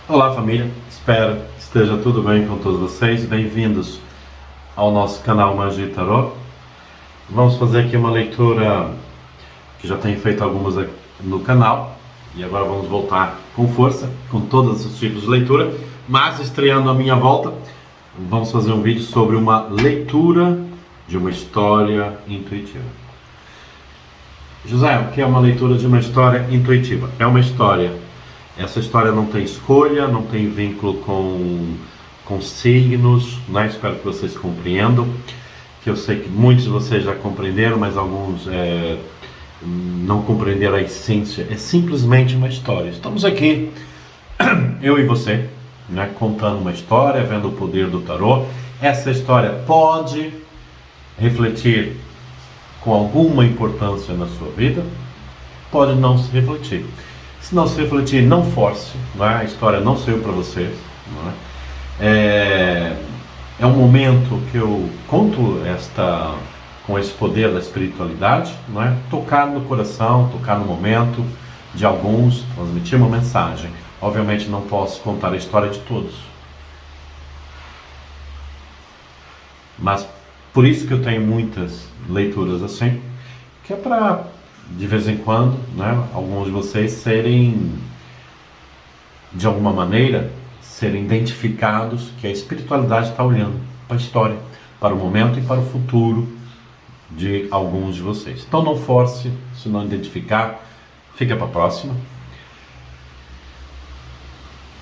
Olá família, espero que esteja tudo bem com todos vocês. Bem-vindos ao nosso canal Magia e Tarot. Vamos fazer aqui uma leitura que já tenho feito algumas aqui no canal. E agora vamos voltar com força, com todos os tipos de leitura. Mas estreando a minha volta, vamos fazer um vídeo sobre uma leitura de uma história intuitiva. José, o que é uma leitura de uma história intuitiva? É uma história. Essa história não tem escolha, não tem vínculo com signos, né? Espero que vocês compreendam, que eu sei que muitos de vocês já compreenderam, mas alguns não compreenderam a essência. É simplesmente uma história. Estamos aqui, eu e você, né, contando uma história, vendo o poder do tarô. Essa história pode refletir com alguma importância na sua vida, pode não se refletir. Se não se refletir, não force, não é? A história não saiu para vocês. Não é? É um momento que eu conto com esse poder da espiritualidade, não é? Tocar no coração, tocar no momento de alguns, transmitir uma mensagem. Obviamente não posso contar a história de todos, mas por isso que eu tenho muitas leituras assim, que é para, de vez em quando, né, alguns de vocês serem, de alguma maneira, serem identificados que a espiritualidade está olhando para a história, para o momento e para o futuro de alguns de vocês. Então não force, se não identificar, fica para a próxima.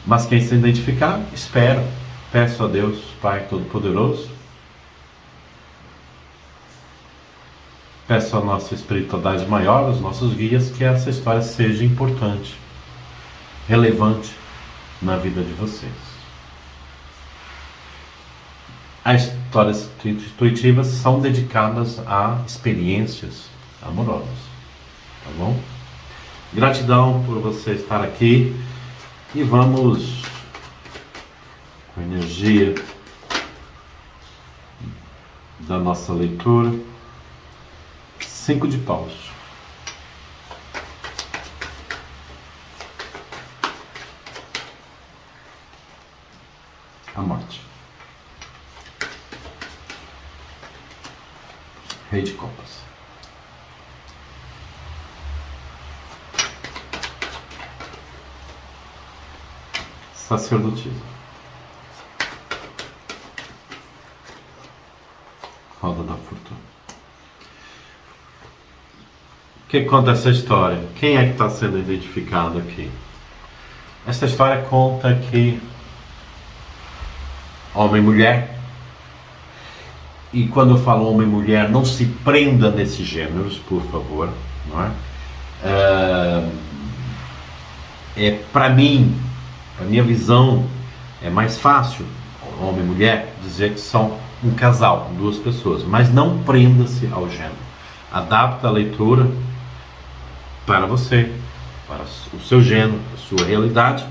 Mas quem se identificar, espero, peço a Deus, Pai Todo-Poderoso, peço à nossa espiritualidade maior, aos nossos guias, que essa história seja importante, relevante na vida de vocês. As histórias intuitivas são dedicadas a experiências amorosas, tá bom? Gratidão por você estar aqui e vamos com a energia da nossa leitura. 5 de paus. A morte. Rei de copas. Sacerdotisa. Roda da fortuna. O que conta essa história? Quem é que está sendo identificado aqui? Essa história conta que homem e mulher, e quando eu falo homem e mulher, não se prenda nesses gêneros, por favor, não é? Para mim, a minha visão, é mais fácil, homem e mulher, dizer que são um casal, duas pessoas, mas não prenda-se ao gênero. Adapta a leitura para você, para o seu gênero, a sua realidade,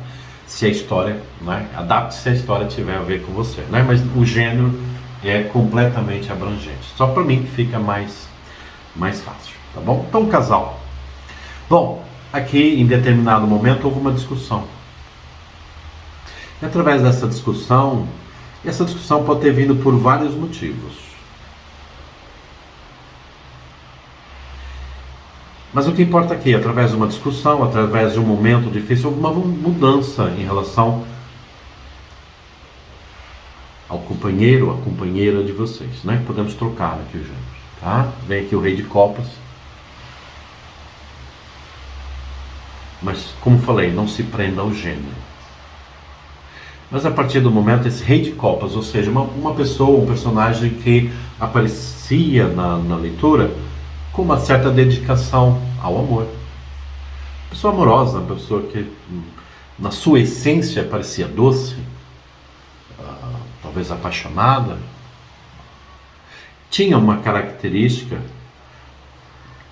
se a história, né, adapte se a história tiver a ver com você, né, mas o gênero é completamente abrangente, só para mim que fica mais fácil, tá bom? Então, casal. Bom, aqui em determinado momento houve uma discussão, e através dessa discussão, essa discussão pode ter vindo por vários motivos. Mas o que importa aqui, através de uma discussão, através de um momento difícil, houve uma mudança em relação ao companheiro, à companheira de vocês, né? Podemos trocar aqui o gênero, tá? Vem aqui o Rei de Copas. Mas, como falei, não se prenda ao gênero. Mas a partir do momento, esse Rei de Copas, ou seja, uma pessoa, um personagem que aparecia na leitura com uma certa dedicação ao amor. Pessoa amorosa, uma pessoa que na sua essência parecia doce, talvez apaixonada, tinha uma característica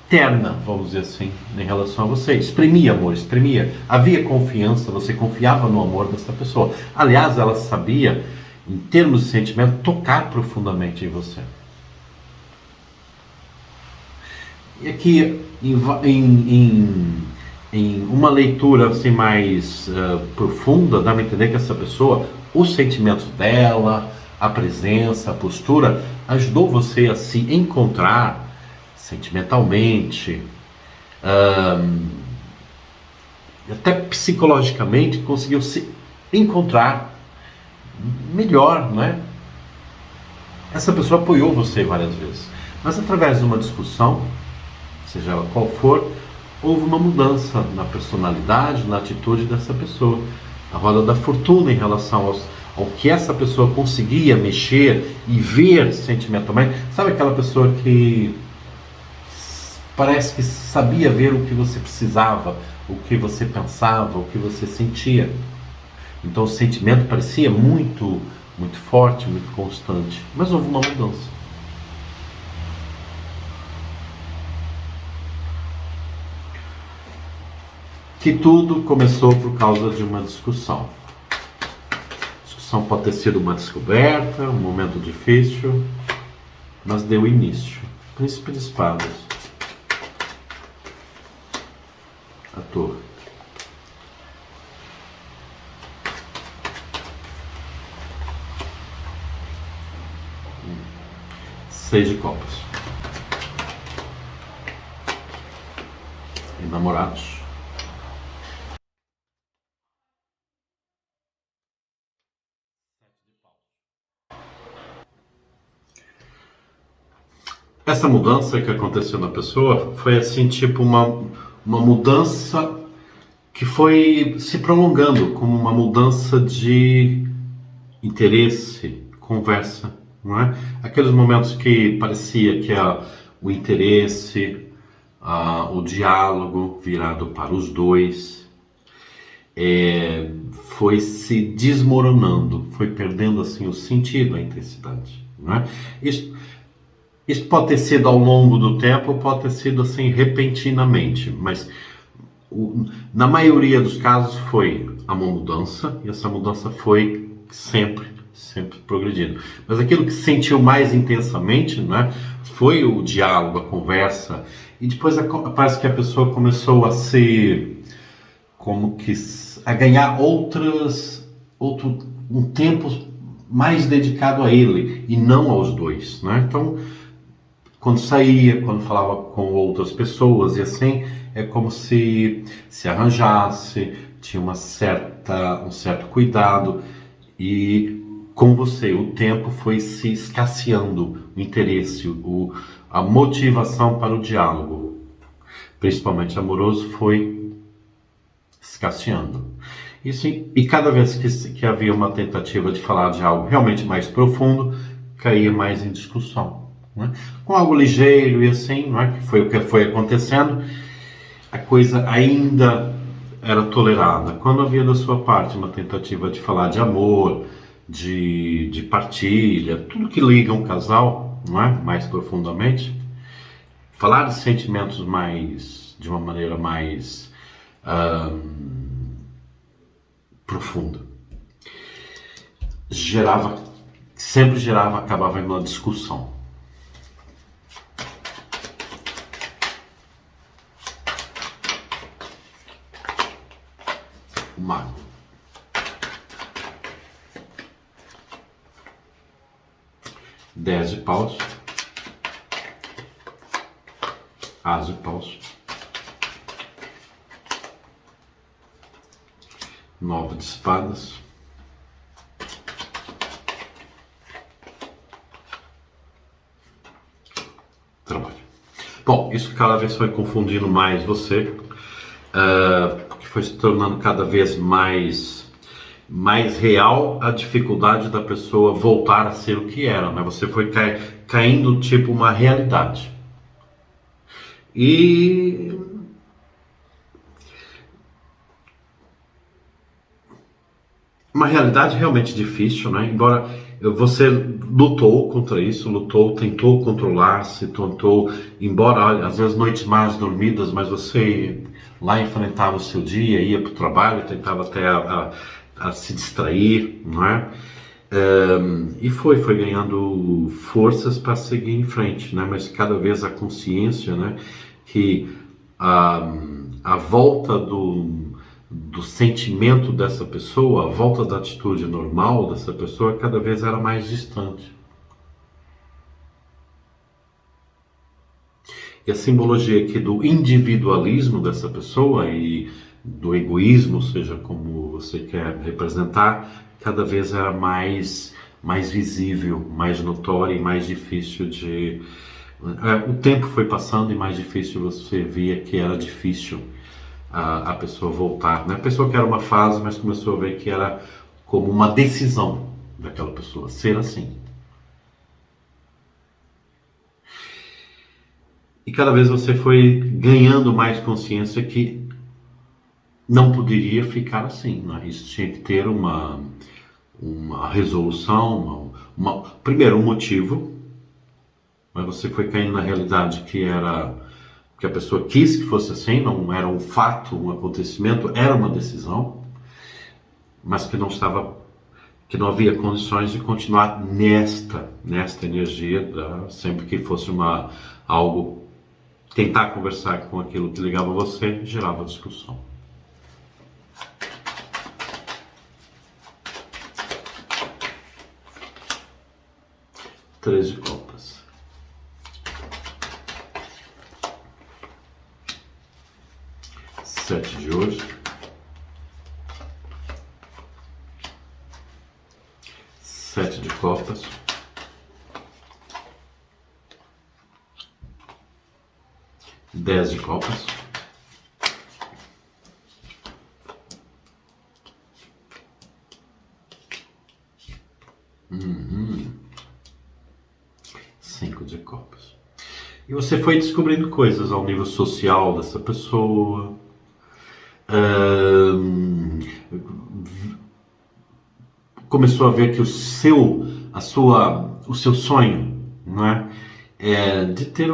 terna, vamos dizer assim, em relação a você. Exprimia amor, havia confiança, você confiava no amor dessa pessoa. Aliás, ela sabia, em termos de sentimento, tocar profundamente em você. E aqui, em uma leitura assim mais profunda, dá para entender que essa pessoa, os sentimentos dela, a presença, a postura, ajudou você a se encontrar sentimentalmente, até psicologicamente, conseguiu se encontrar melhor, né? Essa pessoa apoiou você várias vezes, mas através de uma discussão, seja ela qual for, houve uma mudança na personalidade, na atitude dessa pessoa. A roda da fortuna em relação ao que essa pessoa conseguia mexer e ver sentimentalmente. Sabe aquela pessoa que parece que sabia ver o que você precisava, o que você pensava, o que você sentia. Então o sentimento parecia muito, muito forte, muito constante, mas houve uma mudança. Que tudo começou por causa de uma discussão. A discussão pode ter sido uma descoberta, um momento difícil, mas deu início. Príncipe de espadas. A torre. Seis de copas. Enamorados. Essa mudança que aconteceu na pessoa foi assim, tipo uma mudança que foi se prolongando, como uma mudança de interesse, conversa, não é? Aqueles momentos que parecia que o interesse, o diálogo virado para os dois, foi se desmoronando, foi perdendo assim o sentido, a intensidade, não é? Isso pode ter sido ao longo do tempo, pode ter sido assim repentinamente, mas na maioria dos casos foi uma mudança, e essa mudança foi sempre progredindo. Mas aquilo que se sentiu mais intensamente, né, foi o diálogo, a conversa, e depois parece que a pessoa começou a se, como que, a ganhar um tempo mais dedicado a ele, e não aos dois, né? Então, quando saía, quando falava com outras pessoas e assim, é como se arranjasse, tinha um certo cuidado, e com você o tempo foi se escasseando, o interesse, a motivação para o diálogo, principalmente amoroso, foi escasseando. Isso, e cada vez que havia uma tentativa de falar de algo realmente mais profundo, caía mais em discussão. Né? Com algo ligeiro e assim, não é? Que foi o que foi acontecendo, a coisa ainda era tolerada. Quando havia da sua parte uma tentativa de falar de amor, de partilha, tudo que liga um casal, não é? Mais profundamente, falar de sentimentos de uma maneira mais profunda, sempre gerava, acabava em uma discussão. O mago. Dez de paus. As de paus. 9 de espadas. Trabalho. Bom, isso cada vez foi confundindo mais você, porque foi se tornando cada vez mais real a dificuldade da pessoa voltar a ser o que era, né? Você foi caindo tipo uma realidade. E uma realidade realmente difícil, né? Embora você lutou contra isso, tentou controlar-se, embora olha, às vezes noites mais dormidas, mas você lá enfrentava o seu dia, ia para o trabalho, tentava até a se distrair, não é? E foi ganhando forças para seguir em frente, né? Mas cada vez a consciência, né? Que a volta do sentimento dessa pessoa, a volta da atitude normal dessa pessoa cada vez era mais distante. E a simbologia aqui do individualismo dessa pessoa e do egoísmo, seja como você quer representar, cada vez era mais visível, mais notória e mais difícil de... O tempo foi passando e mais difícil você via que era difícil a pessoa voltar. Não é a pessoa que era uma fase, mas começou a ver que era como uma decisão daquela pessoa, ser assim. E cada vez você foi ganhando mais consciência que não poderia ficar assim, né? Isso tinha que ter uma resolução, primeiro um motivo, mas você foi caindo na realidade que era que a pessoa quis que fosse assim, não era um fato, um acontecimento, era uma decisão, mas que não havia condições de continuar nesta energia, sempre que fosse algo. Tentar conversar com aquilo que ligava você gerava discussão. Três de copas. Sete de ouros. Sete de copas. 10 de copas. Cinco de copas. E você foi descobrindo coisas ao nível social dessa pessoa. Começou a ver que o seu sonho, não é? De ter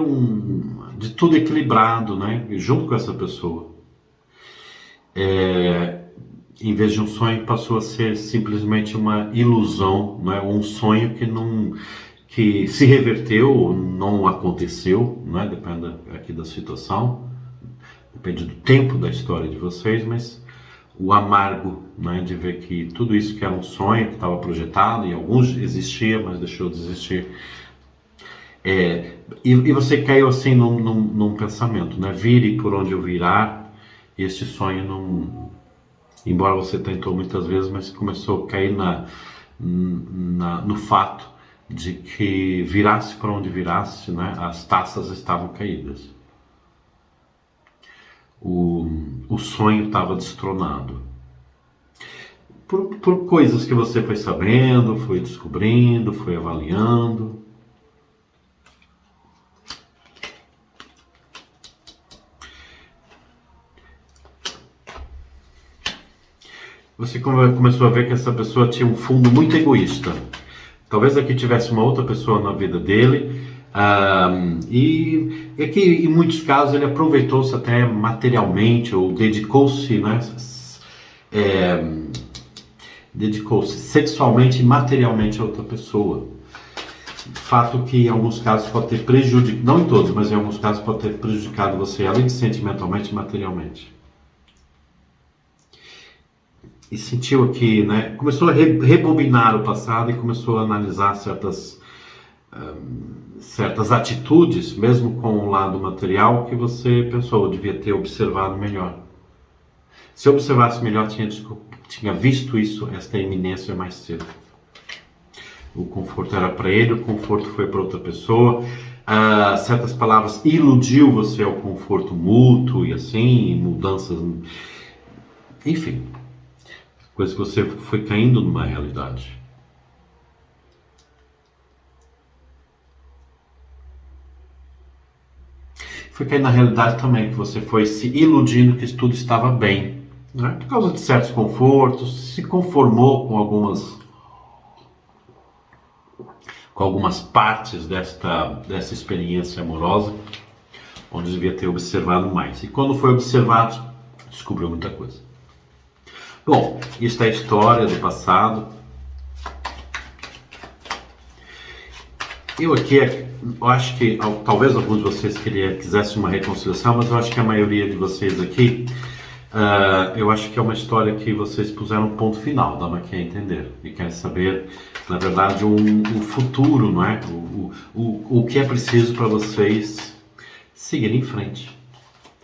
de tudo equilibrado, né? Junto com essa pessoa. Em vez de um sonho, passou a ser simplesmente uma ilusão, não é? Um sonho que se reverteu, não aconteceu, não é? Depende aqui da situação, depende do tempo da história de vocês, mas o amargo, né, de ver que tudo isso que era um sonho, que estava projetado, e alguns existia, mas deixou de existir. E você caiu assim num pensamento, né? Vire por onde eu virar, e esse sonho não... Embora você tentou muitas vezes, mas começou a cair no fato de que virasse para onde virasse, né? As taças estavam caídas. O sonho estava destronado. Por coisas que você foi sabendo, foi descobrindo, foi avaliando. Você começou a ver que essa pessoa tinha um fundo muito egoísta. Talvez aqui tivesse uma outra pessoa na vida dele, e aqui em muitos casos ele aproveitou-se até materialmente, ou dedicou-se, né, dedicou-se sexualmente e materialmente a outra pessoa. Fato que em alguns casos pode ter prejudicado, não em todos, mas em alguns casos pode ter prejudicado você, além de sentimentalmente e materialmente. E sentiu aqui, né, começou a rebobinar o passado e começou a analisar certas atitudes, mesmo com o lado material, que você pensou, devia ter observado melhor. Se observasse melhor, tinha visto isso, esta iminência mais cedo. O conforto era para ele, o conforto foi para outra pessoa. Certas palavras iludiu você ao conforto mútuo e assim, mudanças, enfim. Coisa que você foi caindo numa realidade. Foi caindo na realidade também, que você foi se iludindo que tudo estava bem, né? Por causa de certos confortos, se conformou com algumas partes dessa experiência amorosa, onde devia ter observado mais. E quando foi observado, descobriu muita coisa. Bom, isso é a história do passado. Eu aqui, eu acho que talvez alguns de vocês quisessem uma reconciliação, mas eu acho que a maioria de vocês aqui, eu acho que é uma história que vocês puseram um ponto final, dá uma quer entender, e querem saber, na verdade, o futuro, não é? O que é preciso para vocês seguirem em frente.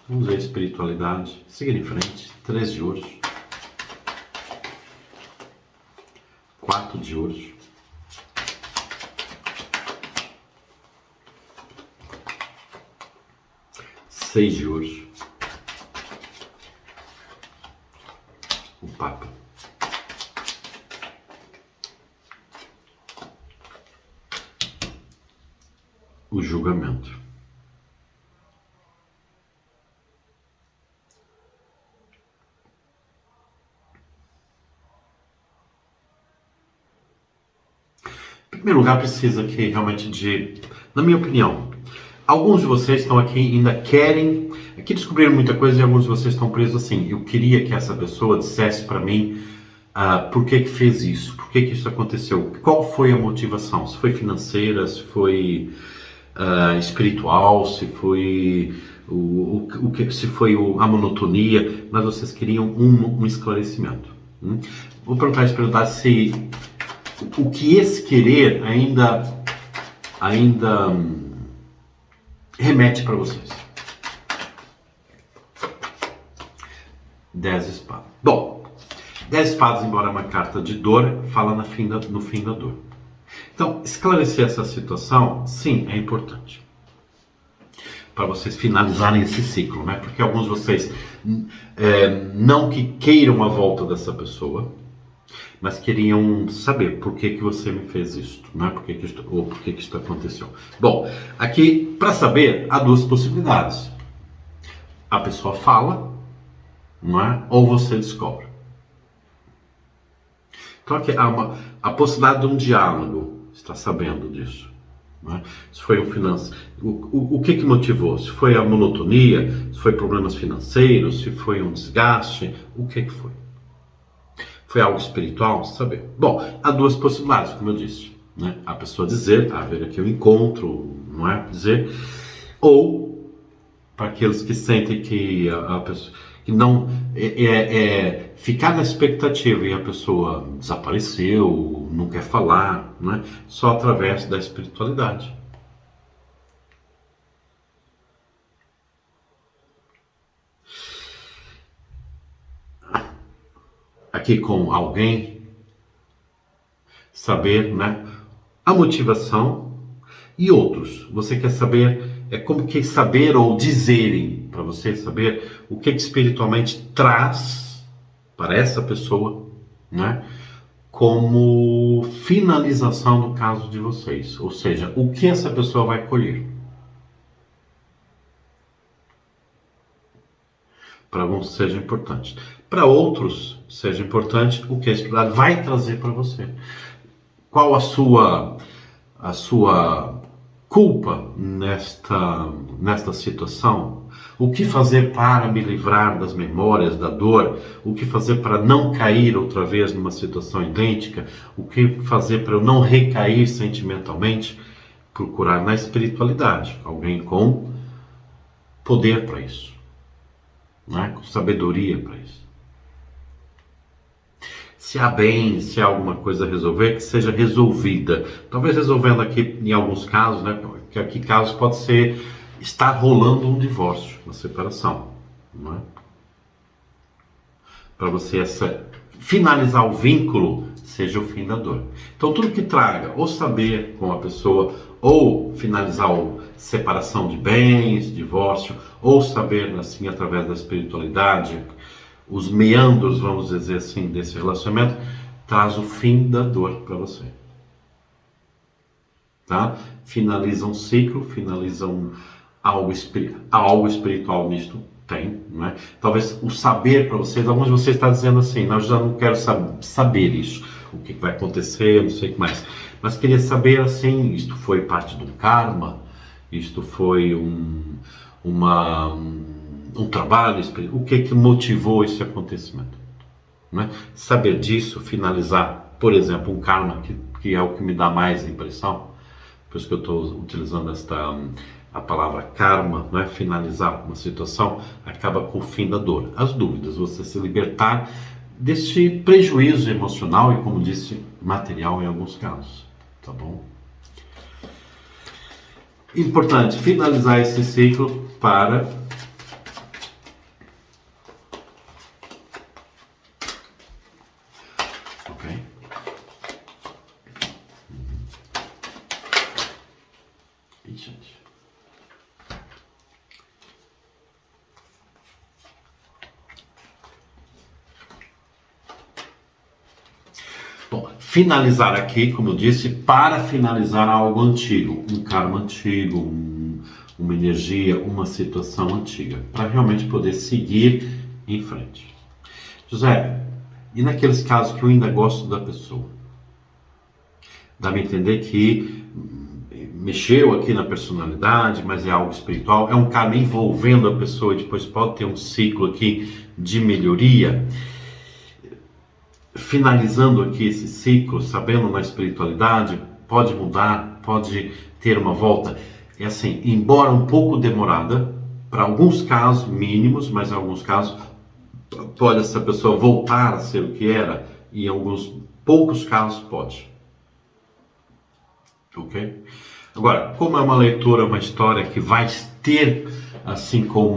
Vamos ver a espiritualidade, seguir em frente. 3 de ouros, 4 de ouros, 6 de ouros, o Papa, o julgamento, em primeiro lugar precisa aqui realmente na minha opinião, alguns de vocês estão aqui ainda querem, aqui descobriram muita coisa e alguns de vocês estão presos assim. Eu queria que essa pessoa dissesse para mim por que fez isso, por que isso aconteceu, qual foi a motivação, se foi financeira, se foi espiritual, se foi se foi a monotonia, mas vocês queriam um esclarecimento. Vou perguntar à espiritualidade se o que esse querer ainda remete para vocês. 10 espadas. Bom, 10 espadas, embora uma carta de dor, fala no fim da dor. Então, esclarecer essa situação, sim, é importante. Para vocês finalizarem esse ciclo, né? Porque alguns de vocês não que queiram a volta dessa pessoa, mas queriam saber por que você me fez isso, né? Por que isso aconteceu. Bom, aqui, para saber, há 2 possibilidades. A pessoa fala, não é? Ou você descobre. Então aqui há a possibilidade de um diálogo, está sabendo disso. Não é? Se foi um financeiro, o que motivou? Se foi a monotonia, se foi problemas financeiros, se foi um desgaste, o que foi? Foi algo espiritual? Saber. Bom, há 2 possibilidades, como eu disse. Né? A pessoa dizer, haver aqui um encontro, não é? Dizer, ou para aqueles que sentem que a pessoa, que não ficar na expectativa e a pessoa desapareceu, não quer falar, né? Só através da espiritualidade. Aqui com alguém, saber, né, a motivação e outros. Você quer saber, como que saber ou dizerem para você saber o que espiritualmente traz para essa pessoa, né, como finalização do caso de vocês. Ou seja, o que essa pessoa vai colher. Para alguns seja importante. Para outros seja importante o que a espiritualidade vai trazer para você. Qual a sua culpa nesta situação? O que fazer para me livrar das memórias da dor? O que fazer para não cair outra vez numa situação idêntica? O que fazer para eu não recair sentimentalmente? Procurar na espiritualidade alguém com poder para isso, né? Com sabedoria para isso. Se há bem, se há alguma coisa a resolver, que seja resolvida. Talvez resolvendo aqui, em alguns casos, né? Que aqui casos pode ser estar rolando um divórcio, uma separação, não é? Para você finalizar o vínculo, seja o fim da dor. Então tudo que traga ou saber com a pessoa, ou finalizar a separação de bens, divórcio, ou saber assim através da espiritualidade, os meandros, vamos dizer assim, desse relacionamento, traz o fim da dor para você. Tá? Finaliza um ciclo, finaliza algo espiritual nisto, tem, não é? Talvez o saber para vocês, alguns de vocês estão dizendo assim, eu já não quero saber isso, o que vai acontecer, não sei o que mais, mas queria saber assim, isto foi parte do karma, isto foi um trabalho, o que motivou esse acontecimento, né? Saber disso, finalizar, por exemplo, um karma, que é o que me dá mais impressão, por isso que eu estou utilizando a palavra karma, não é? Finalizar uma situação, acaba com o fim da dor. As dúvidas, você se libertar deste prejuízo emocional e, como disse, material em alguns casos, tá bom? Importante finalizar esse ciclo para gente. Bom, finalizar aqui, como eu disse, para finalizar algo antigo, um karma antigo, uma energia, uma situação antiga, para realmente poder seguir em frente. José, e naqueles casos que eu ainda gosto da pessoa? Dá-me a entender que mexeu aqui na personalidade, mas é algo espiritual, é um karma envolvendo a pessoa e depois pode ter um ciclo aqui de melhoria. Finalizando aqui esse ciclo, sabendo na espiritualidade, pode mudar, pode ter uma volta. É assim, embora um pouco demorada, para alguns casos mínimos, mas em alguns casos pode essa pessoa voltar a ser o que era, e em alguns poucos casos pode. Ok? Agora, como é uma leitura, uma história que vai ter, assim, com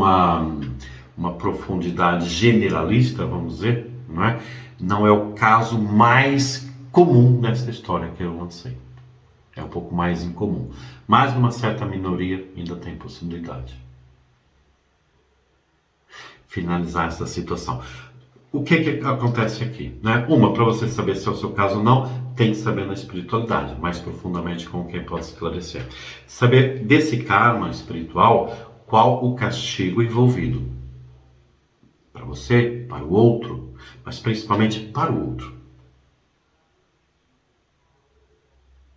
uma profundidade generalista, vamos dizer, não é? Não é o caso mais comum nessa história que eu lancei. É um pouco mais incomum. Mas numa certa minoria ainda tem possibilidade. Finalizar essa situação. O que acontece aqui? Né? Uma, para você saber se é o seu caso ou não, tem que saber na espiritualidade, mais profundamente com quem pode esclarecer. Saber desse karma espiritual, qual o castigo envolvido. Para você, para o outro, mas principalmente para o outro.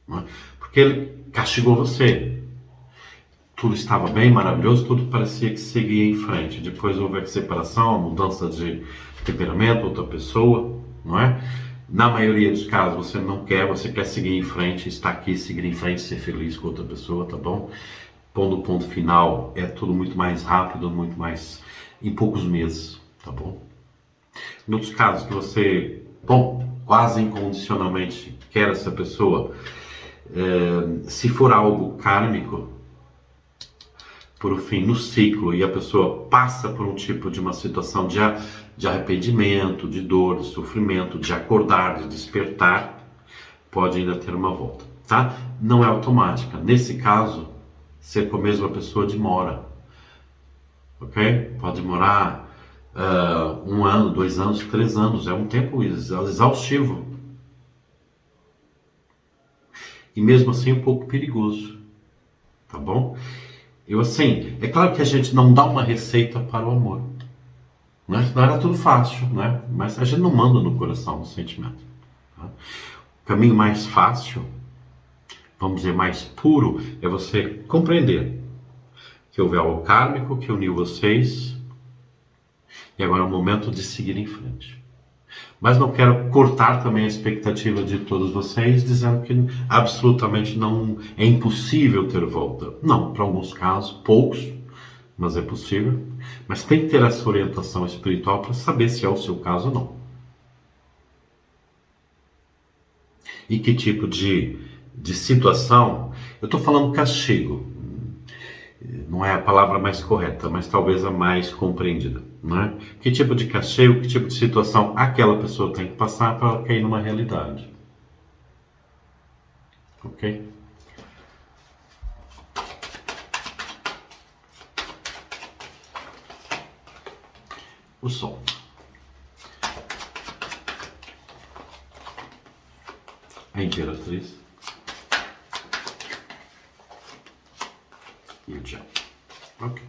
Não é? Porque ele castigou você. Tudo estava bem, maravilhoso, tudo parecia que seguia em frente. Depois houve a separação, a mudança de temperamento, outra pessoa, não é? Na maioria dos casos você não quer, você quer seguir em frente, estar aqui, seguir em frente, ser feliz com outra pessoa, tá bom? Pondo o ponto final, é tudo muito mais rápido, muito mais, em poucos meses, tá bom? Em outros casos que você, quase incondicionalmente quer essa pessoa, se for algo kármico, por fim, no ciclo, e a pessoa passa por um tipo de uma situação de arrependimento, de dor, de sofrimento, de acordar, de despertar, pode ainda ter uma volta, tá? Não é automática. Nesse caso, ser com a mesma pessoa demora, ok? Pode demorar 1 ano, 2 anos, 3 anos, é um tempo exaustivo. E mesmo assim um pouco perigoso, tá bom? É claro que a gente não dá uma receita para o amor. Né? Não era tudo fácil, né? Mas a gente não manda no coração o sentimento. Tá? O caminho mais fácil, vamos dizer, mais puro, é você compreender que houve algo kármico que uniu vocês e agora é o momento de seguir em frente. Mas não quero cortar também a expectativa de todos vocês, dizendo que absolutamente não é impossível ter volta. Não, para alguns casos, poucos, mas é possível. Mas tem que ter essa orientação espiritual para saber se é o seu caso ou não. E que tipo de situação? Eu estou falando castigo. Não é a palavra mais correta, mas talvez a mais compreendida. Né? Que tipo de castigo, que tipo de situação aquela pessoa tem que passar para ela cair numa realidade. Ok? O Sol. A Imperatriz. E o Diabo. Ok.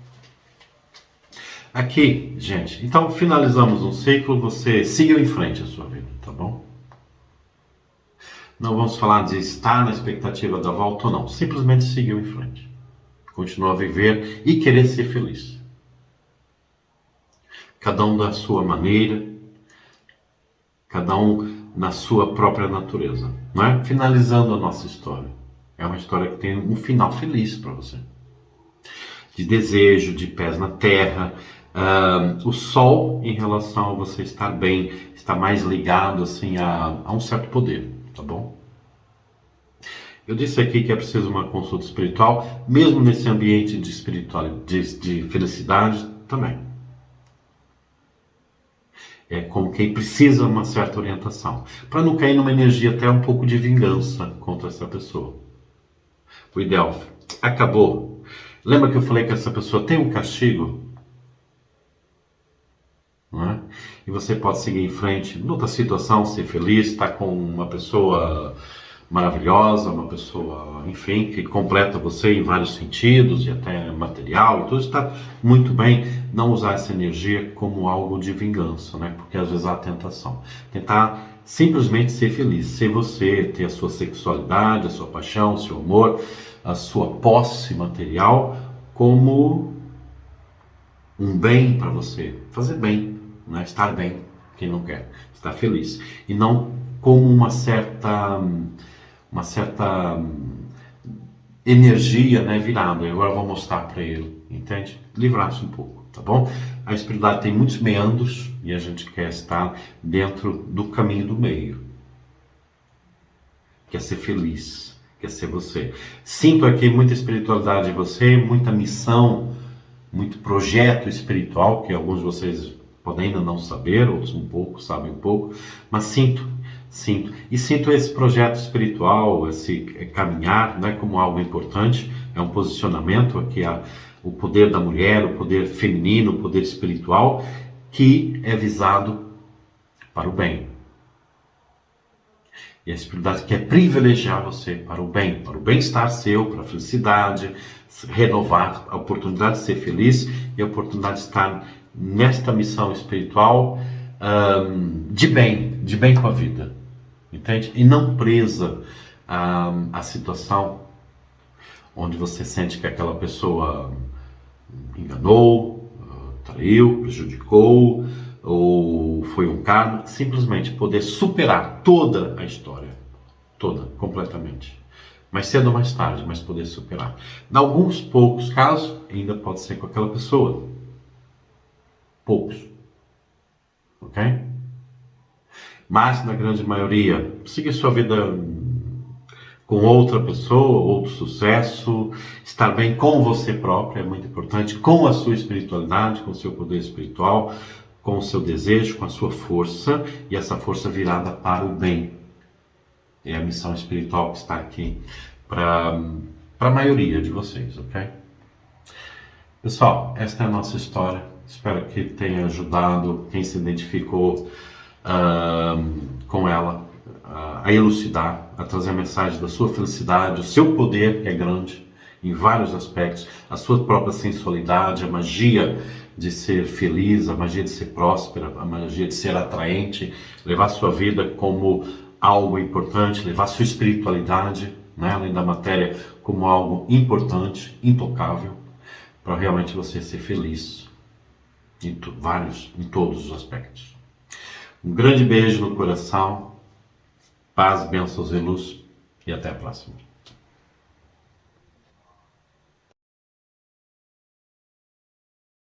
Aqui, gente, então finalizamos um ciclo, você seguiu em frente a sua vida, tá bom? Não vamos falar de estar na expectativa da volta ou não, simplesmente seguiu em frente. Continua a viver e querer ser feliz. Cada um da sua maneira, cada um na sua própria natureza, não é? Finalizando a nossa história. É uma história que tem um final feliz para você. De desejo, de pés na terra. O sol, em relação a você estar bem, está mais ligado assim a um certo poder, tá bom? Eu disse aqui que é preciso uma consulta espiritual, mesmo nesse ambiente de espiritualidade, de felicidade também. É como quem precisa de uma certa orientação, para não cair numa energia até um pouco de vingança contra essa pessoa. O ideal acabou. Lembra que eu falei que essa pessoa tem um castigo? Não é? E você pode seguir em frente, noutra situação, ser feliz, estar com uma pessoa maravilhosa, uma pessoa, enfim, que completa você em vários sentidos e até material e tudo, está muito bem. Não usar essa energia como algo de vingança, né? Porque às vezes há tentação. Tentar simplesmente ser feliz, ser você, ter a sua sexualidade, a sua paixão, o seu amor, a sua posse material como um bem para você, fazer bem, né? Estar bem, quem não quer, estar feliz, e não como uma certa energia, né, virada. Agora eu vou mostrar para ele, entende? Livrar-se um pouco, tá bom? A espiritualidade tem muitos meandros e a gente quer estar dentro do caminho do meio. Quer ser feliz, quer ser você. Sinto aqui muita espiritualidade em você, muita missão, muito projeto espiritual, que alguns de vocês podem ainda não saber, outros um pouco, sabem um pouco, mas sinto. E sinto esse projeto espiritual, esse caminhar, né, como algo importante. É um posicionamento aqui, o poder da mulher, o poder feminino, o poder espiritual, que é visado para o bem. E a espiritualidade quer privilegiar você para o bem-estar seu, para a felicidade, renovar a oportunidade de ser feliz e a oportunidade de estar nesta missão espiritual de bem com a vida. Entende? E não presa à situação onde você sente que aquela pessoa enganou, traiu, prejudicou, ou foi um karma. Simplesmente poder superar toda a história, toda, completamente. Mais cedo ou mais tarde, mas poder superar. Em alguns poucos casos, ainda pode ser com aquela pessoa. Poucos. Ok? Mas, na grande maioria, siga sua vida com outra pessoa, outro sucesso, estar bem com você próprio é muito importante, com a sua espiritualidade, com o seu poder espiritual, com o seu desejo, com a sua força, e essa força virada para o bem. É a missão espiritual que está aqui para a maioria de vocês, ok? Pessoal, esta é a nossa história. Espero que tenha ajudado quem se identificou com ela a elucidar, a trazer a mensagem da sua felicidade, o seu poder, que é grande em vários aspectos, a sua própria sensualidade, a magia de ser feliz, a magia de ser próspera, a magia de ser atraente, levar a sua vida como algo importante, levar a sua espiritualidade, né, além da matéria, como algo importante, intocável, para realmente você ser feliz em todos os aspectos. Um grande beijo no coração, paz, bênçãos e luz, e até a próxima.